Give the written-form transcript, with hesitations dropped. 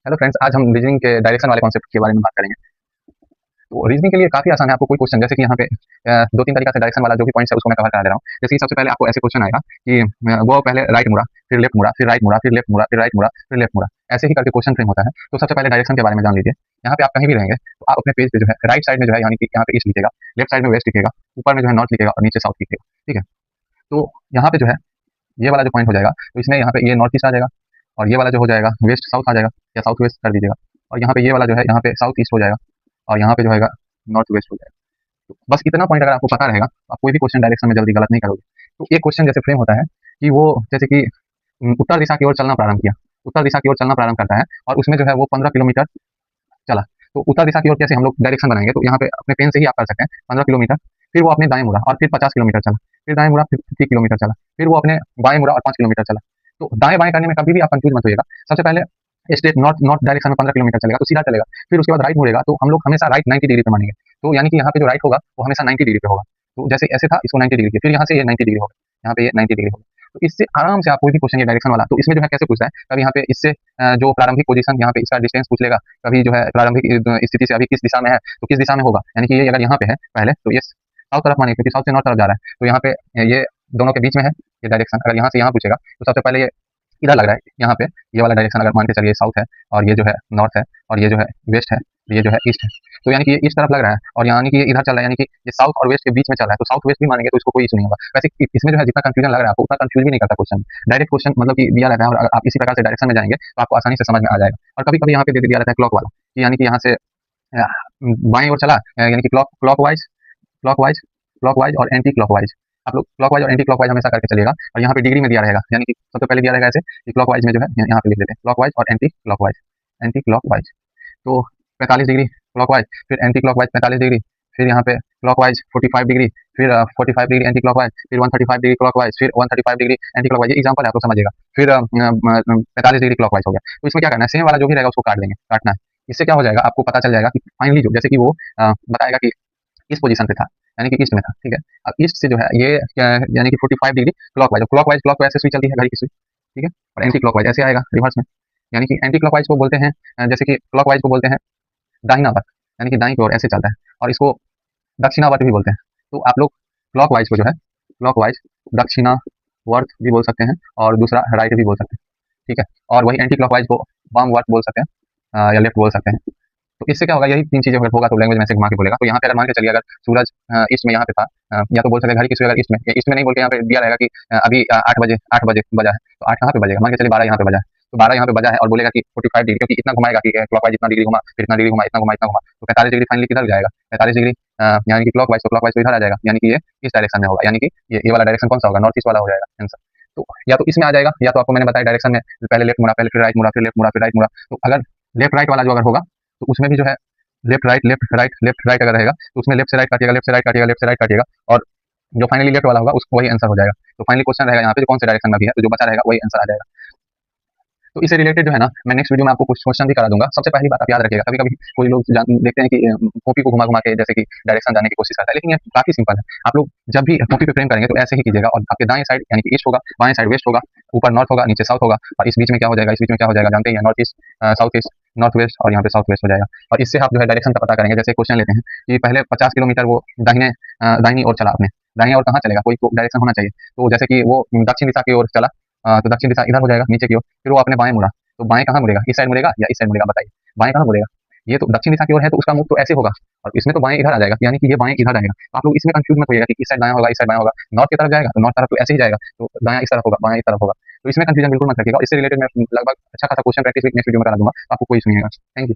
Hello friends, आज हम reasoning के डायरेक्शन वाले कॉन्सेप्ट के बारे में बात करेंगे। तो रीजनिंग के लिए काफ़ी आसान है। आपको कोई क्वेश्चन जैसे कि यहाँ पे 2-3 तरीका से डायरेक्शन वाला जो भी पॉइंट्स है उसको मैं कवर करा दे रहा हूँ। जैसे कि सबसे पहले आपको ऐसे क्वेश्चन आएगा कि वो पहले राइट मुड़ा, फिर लेफ्ट मुड़ा, फिर राइट मुड़ा, फिर लेफ्ट मुड़ा, फिर राइट मुड़ा, फिर लेफ्ट मुड़ा। ऐसे ही करके क्वेश्चन फ्रेम होता है। तो सबसे पहले डायरेक्शन के बारे में जान लीजिए। यहाँ पे आप कहीं भी रहेंगे तो आप अपने पेज पे जो है राइट साइड में जो है यानी कि यहाँ पे ईस्ट लिखेगा, लेफ्ट साइड में वेस्ट लिखेगा, ऊपर में जो है नॉर्थ लिखेगा और नीचे साउथ लिखेगा। ठीक है? तो यहाँ पे जो है ये वाला जो पॉइंट हो जाएगा तो इसमें यहाँ पे ये नॉर्थ ईस्ट आ जाएगा और ये वाला जो हो जाएगा वेस्ट साउथ आ जाएगा या साउथ वेस्ट कर दीजिएगा। और यहाँ पे ये वाला जो है यहाँ पे साउथ ईस्ट हो जाएगा और यहाँ पे जो है नॉर्थ वेस्ट हो जाएगा। तो बस इतना पॉइंट अगर आपको पता रहेगा तो आप कोई भी क्वेश्चन डायरेक्शन में जल्दी गलत नहीं करोगे। तो एक क्वेश्चन जैसे फ्रेम होता है कि वो जैसे कि उत्तर दिशा की ओर चलना प्रारंभ किया, उत्तर दिशा की ओर चलना प्रारंभ करता है और उसमें जो है वो 15 किलोमीटर चला। तो उत्तर दिशा की ओर कैसे हम लोग डायरेक्शन बनाएंगे, तो यहाँ पे अपने पेन से ही आप कर सकते हैं 15 किलोमीटर। फिर वो अपने दाएं मुड़ा और फिर 50 किलोमीटर चला, फिर दाएं मुड़ा, फिर 30 किलोमीटर चला, फिर वो अपने बाएं मुड़ा और 5 किलोमीटर चला। तो दाएं बाएं करने में कभी भी आप कंफ्यूज मत होइएगा। सबसे पहले स्ट्रेट नॉर्थ नॉर्थ डायरेक्शन में 15 किलोमीटर चलेगा तो सीधा चलेगा, फिर उसके बाद राइट मुड़ेगा तो हम लोग हमेशा राइट 90 डिग्री पे मानेंगे। तो यानी कि यहाँ पे जो राइट होगा वो हमेशा 90 डिग्री पे होगा। तो जैसे ऐसे था इसको 90 डिग्री किया, फिर यहाँ से ये 90 डिग्री होगा, यहाँ पे ये 90 डिग्री होगा। तो इससे आराम से आप कोई भी क्वेश्चन ये डायरेक्शन वाला तो इसमें जो है कैसे पूछता है, कभी यहाँ पे इससे जो प्रारंभिक पोजीशन यहाँ पे इसका डिस्टेंस पूछ लेगा, कभी जो है प्रारंभिक स्थिति से अभी किस दिशा में है तो किस दिशा में होगा। यानी कि ये अगर यहाँ पे है पहले तो ये साउथ तरफ मानिए क्योंकि साउथ से नॉर्थ तरफ जा रहा है। तो यहाँ पे ये दोनों के बीच में है ये डायरेक्शन। अगर यहाँ से यहाँ पूछेगा तो सबसे पहले ये इधर लग रहा है, यहाँ पे ये वाला डायरेक्शन अगर मान के चलिए साउथ है और ये जो है नॉर्थ है और ये जो है वेस्ट है, ये जो है ईस्ट है। तो यानी कि ये इस तरफ लग रहा है और यानी कि ये इधर चल रहा है, यानी कि ये साउथ और वेस्ट के बीच में चल रहा है। तो साउथ वेस्ट भी मानेंगे तो इसको कोई इशू नहीं होगा। वैसे इसमें जो है जितना कंफ्यूजन लग रहा है आपको उतना कंफ्यूज भी नहीं करता क्वेश्चन। डायरेक्ट क्वेश्चन मतलब कि दिया रहता है और अगर आप इसी प्रकार से डायरेक्शन में जाएंगे तो आपको आसानी से समझ में आ जाएगा। और कभी कभी यहाँ पे दे दिया रहता है क्लॉक वाला, यानी कि यहाँ से बाएं ओर चला, यानी कि clock wise clock wise clock wise और एंटी क्लॉक वाइज। आप लोग क्लॉक वाइज और एंटी क्लॉक वाइज हमेशा करके चलिएगा। और यहाँ पे डिग्री में दिया रहेगा, यानी कि सबसे पहले दिया रहेगा ऐसे कि क्लॉक वाइज में जो है यहाँ पे लिख देते हैं क्लॉक वाइज और anti clock wise, anti clock wise. तो 45 डिग्री क्लॉक वाइज, फिर एंटी क्लॉक वाइज 45 डिग्री, फिर यहाँ पे क्लॉक वाइज 45 डिग्री, फिर 45 डिग्री एंटी क्लॉक वाइज, फिर 135 डिग्री क्लॉक वाइज, फिर 135 डिग्री एंटी क्लॉक वाइज। ये एग्जाम्पल है, आप लोग समझिएगा। फिर 45 डिग्री क्लॉक वाइज हो गया। तो इसमें क्या करना है, सेम वाला जो भी रहेगा उसको काट देंगे, काटना है। इससे क्या हो जाएगा, आपको पता चल जाएगा कि फाइनली जो जैसे कि वो बताएगा कि इस पोजीशन पे था, यानी कि ईस्ट में था। ठीक है? अब ईस्ट से जो है ये यानी कि 45 डिग्री क्लॉकवाइज, क्लॉक तो ऐसे सुई चलती है घड़ी की सुई। ठीक है? और एंटी क्लॉकवाइज ऐसे आएगा रिवर्स में। यानी कि एंटी क्लॉकवाइज को बोलते हैं जैसे कि क्लॉकवाइज को बोलते हैं दाहिनावर्त, यानी कि दाईं की ओर ऐसे चलता है, और इसको दक्षिणावर्त भी बोलते हैं। तो आप लोग क्लॉकवाइज को जो है क्लॉकवाइज दक्षिणावर्त भी बोल सकते हैं और दूसरा राइट भी बोल सकते हैं। ठीक है? और वही एंटी क्लॉकवाइज को वामवर्त बोल सकते हैं या लेफ्ट बोल सकते हैं। तो इससे क्या होगा, यही 3 चीज़ें अगर होगा तो लैंग्वेज में से घुमा के बोलेगा। तो यहाँ पे अगर मान के चलिए अगर सूरज ईस्ट में यहाँ पे था, या तो बोल सकते हैं घड़ी की सुई अगर ईस्ट में नहीं बोल के यहाँ पे दिया रहेगा कि अभी 8 बजे बजा है, तो 8 कहाँ पे बजेगा, मान के चलिए 12 यहाँ पे बजा है। तो 12 यहाँ पे बजा है और बोलेगा कि 45 डिग्री, क्योंकि इतना घुमाएगा कि क्लॉकवाइज इतना डिग्री घुमा, फिर इतना डिग्री घुमा, इतना घुमा, इतना घुमा, तो 45 डिग्री फाइनली किधर जाएगा, 45 डिग्री यानी कि क्लॉकवाइज, तो क्लॉकवाइज तो इधर आ जाएगा, यानी कि ये इस डायरेक्शन में होगा। यानी कि ये वाला डायरेक्शन कौन सा होगा, नॉर्थ ईस्ट वाला हो जाएगा आंसर। तो या तो इसमें आ जाएगा, या तो आपको मैंने बताया डायरेक्शन में पहले लेफ्ट मुड़ा, पहले फिर राइट मुड़ा, फिर लेफ्ट मुड़ा, फिर राइट मुड़ा। तो अगर लेफ्ट राइट वाला जो अगर होगा तो उसमें भी जो है left right left right left right अगर रहेगा तो उसमें लेफ्ट से राइट काटिएगा, लेफ्ट से राइट काटिएगा, लेफ्ट से राइट काटिएगा, और जो फाइनली लेफ्ट वाला होगा उसको वही आंसर हो जाएगा। तो फाइनली क्वेश्चन रहेगा यहाँ पे कौन से डायरेक्शन में भी है, तो जो बचा रहेगा वही आंसर आ जाएगा। तो इससे रिलेटेड जो है ना, मैं नेक्स्ट वीडियो में आपको कुछ क्वेश्चन भी करा दूंगा। सबसे पहली बात आप याद रखिएगा, कभी कभी कोई लोग देखते हैं कि कॉपी को घुमा घुमा के जैसे कि डायरेक्शन जाने की कोशिश करता है, लेकिन ये काफी सिंपल है। आप लोग जब भी कॉपी पे फ्रेम करेंगे तो ऐसे ही कीजिएगा, और आपके दाएं साइड यानी कि ईस्ट होगा, बाएं साइड वेस्ट होगा, ऊपर नॉर्थ होगा, नीचे साउथ होगा, और इस बीच में क्या हो जाएगा, इस बीच में क्या हो जाएगा जानते हैं, north east, south east, north west, और यहाँ पे साउथ वेस्ट हो जाएगा। और इससे आप जो है डायरेक्शन का पता करेंगे। जैसे क्वेश्चन लेते हैं कि पहले 50 किलोमीटर वो दाहिनी ओर चला, अपने दाहिनी ओर कहाँ चलेगा, कोई डायरेक्शन होना चाहिए। तो जैसे कि वो दक्षिण दिशा की ओर चला, तो दक्षिण दिशा इधर हो जाएगा नीचे की ओर, फिर वो अपने बाएं मुड़ा, तो बाएं कहाँ मुड़ेगा, इस साइड मुड़ेगा या इस साइड मुड़ेगा, बताइए बाएं कहाँ मुड़ेगा। ये तो दक्षिण दिशा की ओर है तो उसका मुख तो ऐसे होगा, और इसमें तो बाएं इधर आ जाएगा, यानी कि ये बाएं इधर आएगा। तो आप लोग इसमें कंफ्यूज मत होइएगा कि इस साइड दायां होगा, इस साइड बायां होगा। नॉर्थ की तरफ जाएगा तो नॉर्थ तरफ तो ऐसे ही जाएगा, तो दायां इस तरफ होगा, बायां इस तरफ होगा। तो इसमें कंफ्यूजन बिल्कुल मत रखिएगा। इससे रिलेटेड मैं लगभग अच्छा खासा क्वेश्चन प्रैक्टिस नेक्स्ट वीडियो में करा दूंगा, आपको कोई सुनिएगा। Thank you.